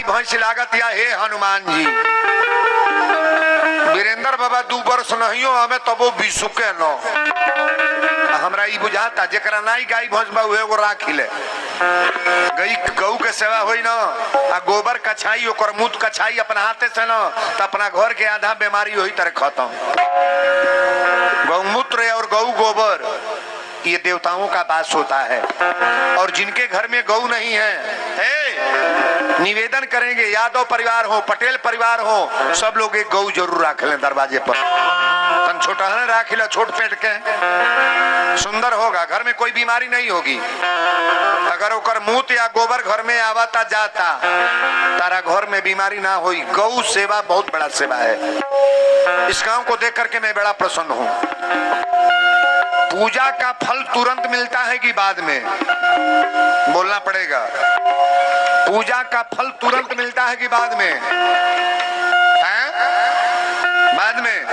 भैंस लागत या हे हनुमान जी वीरेंद्र बाबा 2 वर्ष नहीं हो हमें तबो बिसुके न हमरा ई बुझाता जेकरा नाई गाय भैंस बा उहे गो राखिले गई गऊ के सेवा होई ना आ गोबर कछाई ओकर मूत कछाई अपना हाथे से ना तो अपना घर के आधा बीमारी होई तरह खत्म। गौमूत्र और गौ गोबर ये देवताओं का वास होता है और जिनके घर में गौ नहीं है निवेदन करेंगे यादव परिवार हो पटेल परिवार हो सब लोग एक गौ जरूर रख लें दरवाजे पर तन छोटा राख लो छोट पेट के सुंदर होगा घर में कोई बीमारी नहीं होगी। अगर ओकर मूत या गोबर घर में आवता जाता तारा घर में बीमारी ना होई। गौ सेवा बहुत बड़ा सेवा है। इस काम को देख करके मैं बड़ा प्रसन्न हूँ। पूजा का फल तुरंत मिलता है कि बाद में बोलना पड़ेगा। पूजा का फल तुरंत मिलता है कि बाद में बाद में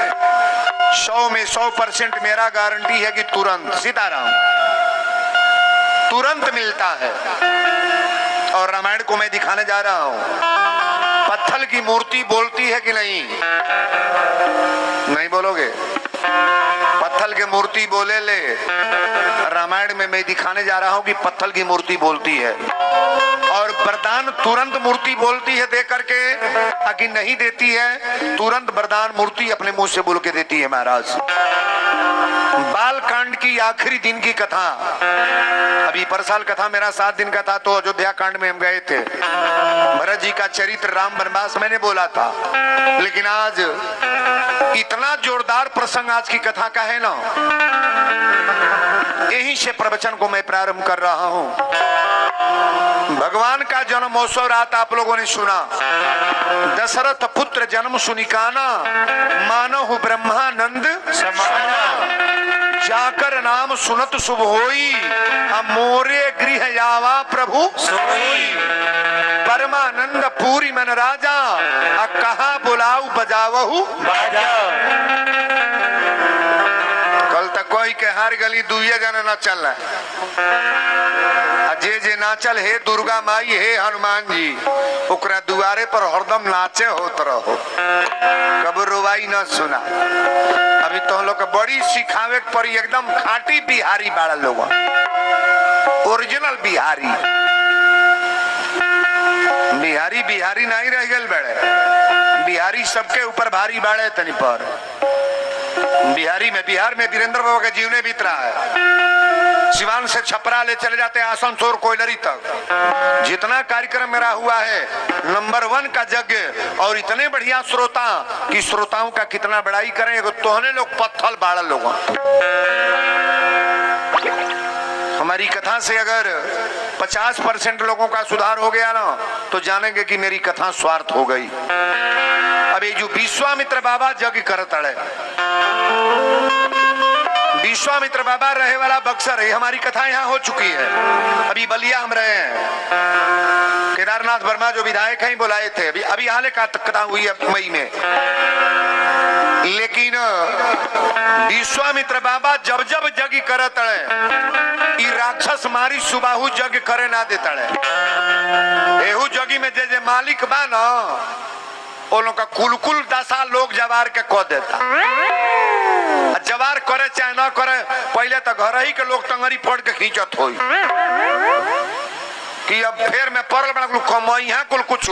100 में 100% मेरा गारंटी है कि तुरंत सीताराम तुरंत मिलता है। और रामायण को मैं दिखाने जा रहा हूं। पत्थर की मूर्ति बोलती है कि नहीं? नहीं बोलोगे? पत्थर की मूर्ति बोले ले। रामायण में मैं दिखाने जा रहा हूं कि पत्थर की मूर्ति बोलती है और वरदान तुरंत मूर्ति बोलती है दे करके आगे नहीं देती है। तुरंत वरदान मूर्ति अपने मुंह से बोल के देती है। महाराज बाल कांड की आखिरी दिन की कथा, अभी पर साल कथा मेरा 7 दिन का था तो अयोध्या कांड में हम गए थे। भरत जी का चरित्र राम वनवास मैंने बोला था, लेकिन आज इतना जोरदार प्रसंग आज की कथा का है ना, यहीं से प्रवचन को मैं प्रारंभ कर रहा हूं। भगवान का जन्मोत्सव रात आप लोगों ने सुना। दशरथ पुत्र जन्म सुनिकाना मानहु ब्रह्मानंद समाना जाकर नाम सुनत शुभ होई मोरे गृह यावा प्रभु सोई परमानंद पूरी मन राजा कहा बुलाऊ बजावहु बाजा। कल तक कोई के हार गली दुइये जने न चल जे जे नाचल हे दुर्गा माई हे हनुमान जी ओकरा दुआरे पर हरदम नाचे होत रहो, कब रुवाई न सुना। अभी तो हम लोग बड़ी सिखावे पर एकदम खाटी बिहारी बाड़ा लोग, ओरिजिनल बिहारी। बिहारी बिहारी नहीं रह गए बड़े, बिहारी सबके ऊपर भारी बाड़े तनी पर। बिहारी में बिहार में वीरेंद्र बाबा का जीवने बीत रहा है। सिवान से छपरा ले चले जाते हैं आसनसोल कोयलरी तक। जितना कार्यक्रम मेरा हुआ है नंबर 1 का यज्ञ और इतने बढ़िया श्रोता कि श्रोताओं का कितना बड़ाई करें। तोहने लोग पत्थल बाड़ा लोग। हमारी कथा से अगर 50% लोगों का सुधार हो गया ना तो जानेंगे कि मेरी कथा स्वार्थ हो गई। अभी जो विश्वामित्र बाबा यज्ञ करत अड़े, विश्वामित्र बाबा रहे वाला बक्सर है। हमारी कथा यहाँ हो चुकी है। अभी बलिया हम रहे हैं। केदारनाथ वर्मा जो विधायक हैं बुलाए थे। अभी हाल का कथा हुई है मई में। लेकिन विश्वामित्र बाबा जब जब यज्ञ करत है राक्षस मारी सुबाहु यज्ञ करे ना देता है। एहू यज्ञ में जे मालिक बा ना वो लोग का कुल दशा लोग जवार के कह देता। जवार करे चाहे ना करे पहले तो घर ही के लोग टंगरी फोड़ के खींचत हो कि अब फिर में पड़ल बड़ा कमाई है कुल कुछ।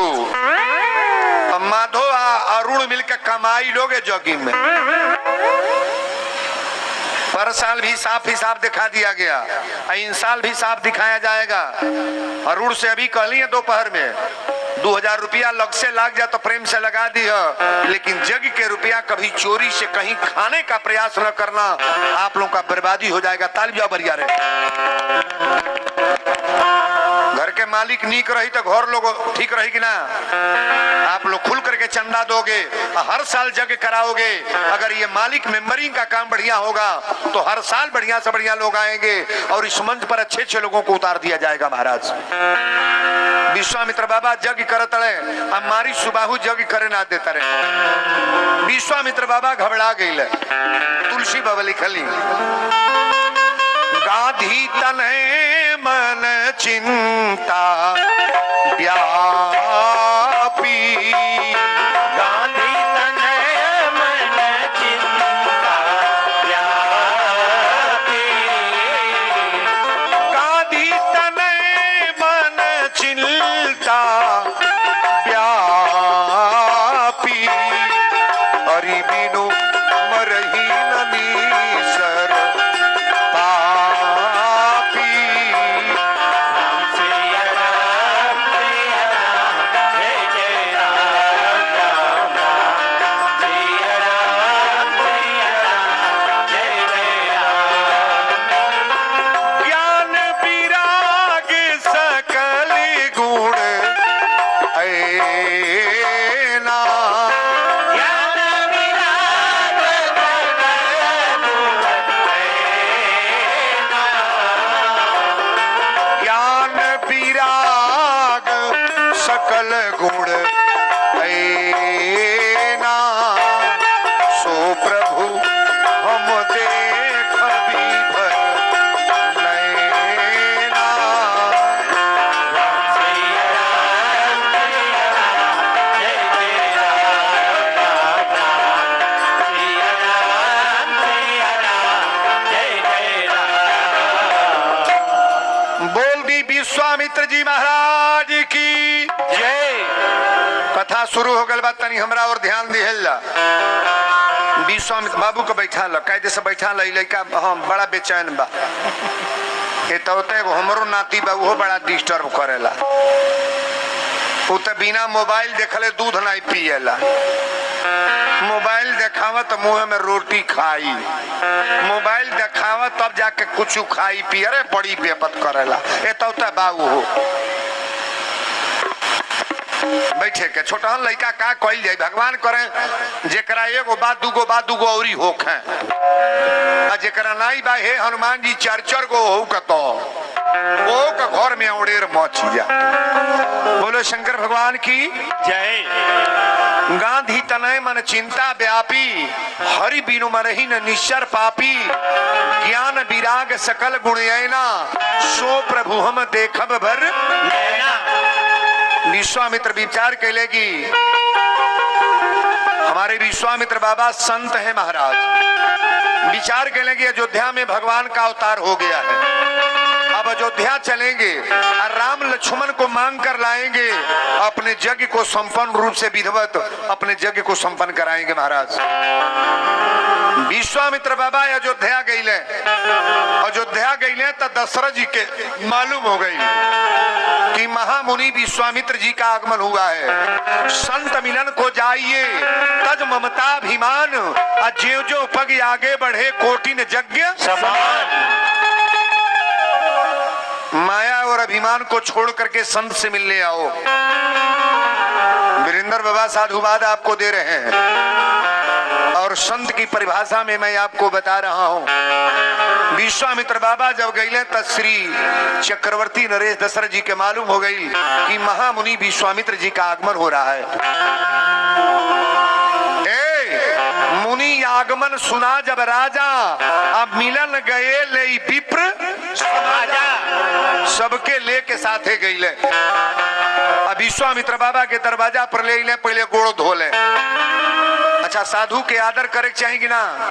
माधो अरुण मिलकर कमाई लोगे जगी में। पर साल भी साफ हिसाब दिखा दिया गया, इन साल भी साफ दिखाया जाएगा। अरुण से अभी कहली है दोपहर में 2000 रुपया लग से लाग जा तो प्रेम से लगा दी है, लेकिन जग के रुपया कभी चोरी से कहीं खाने का प्रयास न करना, आप लोगों का बर्बादी हो जाएगा। ताली जाओ बढ़िया रे। घर के मालिक नीक रही तो घर लोग ठीक रही कि ना। आप लोग खुल करके चंदा दोगे, हर साल जग कराओगे। अगर ये मालिक मेंबरिंग का काम बढ़िया होगा तो हर साल बढ़िया से बढ़िया लोग आएंगे और इस मंच पर अच्छे अच्छे लोगों को उतार दिया जाएगा। महाराज विश्वामित्र बाबा जग करत रहे, हमारी सुबाहु जग करे ना देता रहे। विश्वामित्र बाबा घबरा गई। तुलसी बाबा लिखली गाधी तने मन चिंता व्याकुल ऐना ज्ञान विराग सकल गुण ऐना सो प्रभु हम देख भी भर नैना। बोल दी विश्वामित्र जी महाराज की जय। कथा शुरू हो गल बात तनी हमरा और ध्यान दिहल ला। विश्वामित्र बाबू को बैठा ला, कायदे से बैठा ला। लड़का हाँ बड़ा बेचैन बा। ये तो हमरो नाती बा, वो बड़ा डिस्टर्ब करेला। वो तो बिना मोबाइल देखले दूध नहीं पिएला। मोबाइल देखावा तो मुंह में रोटी खाई, मोबाइल देखावा तब जाके कुछ खाई पी। अरे बड़ी बेपत करेला। ये तो बाबू हो बैठे के छोटा लड़का का कइल जाए। भगवान करे जेकरा एगो बात दूगो औरी होखे, आ जेकरा नहीं बा हे हनुमान जी चार गो हो कतो ओ का घर में उड़ेर मच जा। बोलो शंकर भगवान की जय। गांधी तनय मन चिंता व्यापी, हरि बिनु मरहि न निश्चर पापी। ज्ञान विराग सकल गुण ऐना, सो प्रभु हम देखब भर नैना। विश्वामित्र विचार कैलेगी। हमारे विश्वामित्र बाबा संत है महाराज। विचार कैलेगी अयोध्या में भगवान का अवतार हो गया है। अब अयोध्या चलेंगे और राम लक्ष्मण को मांग कर लाएंगे, अपने यज्ञ को संपन्न रूप से विधिवत अपने यज्ञ को संपन्न कराएंगे महाराज। विश्वामित्र बाबा अयोध्या गईले तो दशरथ जी के मालूम हो गई कि महामुनि विश्वामित्र जी का आगमन हुआ है। संत मिलन को जाइए तज ममता अभिमान, ज्यों ज्यों पग आगे बढ़े कोटिन यज्ञ समान। माया और अभिमान को छोड़ करके संत से मिलने आओ। वीरेंद्र बाबा साधुवाद आपको दे रहे हैं और संत की परिभाषा में मैं आपको बता रहा हूं। विश्वामित्र बाबा जब गईले तब श्री चक्रवर्ती नरेश दशरथ जी के मालूम हो गई कि महामुनि विश्वामित्र जी का आगमन हो रहा है। मुनि आगमन सुना जब राजा, अब मिलन गए ले विप्र समाजा। सबके लेके साथे गईले। अब विश्वामित्र बाबा के दरवाजा पर ले पहले गोड़ धो ले। अच्छा साधु के आदर करे चाहिए ना।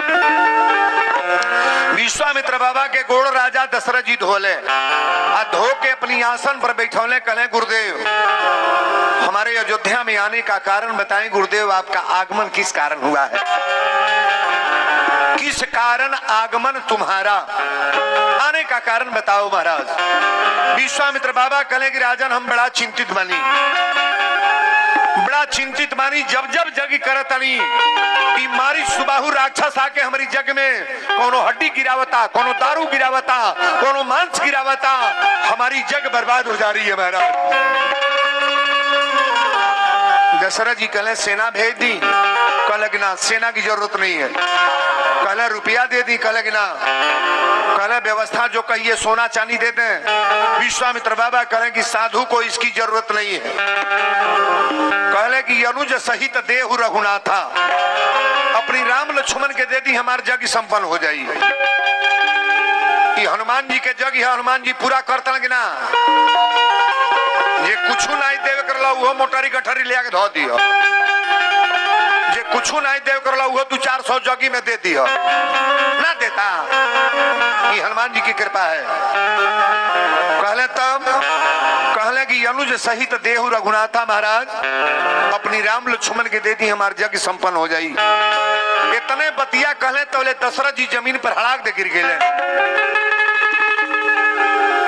विश्वामित्र बाबा के गोड़ राजा दशरथ जी धोले और धो के अपनी आसन पर बैठौले। कहे गुरुदेव हमारे अयोध्या में आने का कारण बताएं गुरुदेव, आपका आगमन किस कारण हुआ है, किस कारण आगमन तुम्हारा, आने का कारण बताओ महाराज। विश्वामित्र बाबा कहे कि राजन हम बड़ा चिंतित बानी, जब जग करतनी कि मारी सुबाहु राक्षस आके हमारी जग में कोनो हड्डी गिरावता, कोनो दारू गिरावता, कोनो मांस गिरावता, हमारी जग बर्बाद हो जा रही है महाराज। दशरथ जी कहे सेना भेज दी। कल कि ना सेना की जरूरत नहीं है। कल रुपया दे दी। कल कि ना, कल व्यवस्था जो कहिए सोना चांदी दे दें। विश्वामित्र बाबा कहें कि साधु को इसकी जरूरत नहीं है। कहले कि अनुज सहित देहु रघुनाथा, अपनी राम लक्ष्मण के दे दी, हमार जग संपन्न हो जाइए। हनुमान जी के जग है, हनुमान जी पूरा करतन कि ना। जे कुछ नहीं देवे करला वो मोटारी गठरी ले आके धो दियो, जे कुछ नहीं देवे करला वो 200-400 जगी में दे दियो ना देता। ये हनुमान जी की कृपा है। कहले तब कहले कि अनुज सहित देहु रघुनाथा महाराज, अपनी राम लक्ष्मण के दे दी, हमार जग संपन्न हो जाई। इतने बतिया कहले तो दशरथ जी जमीन पर हड़ाक दे गिर गए।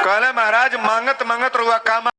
कहले महाराज मांगत रुआ काम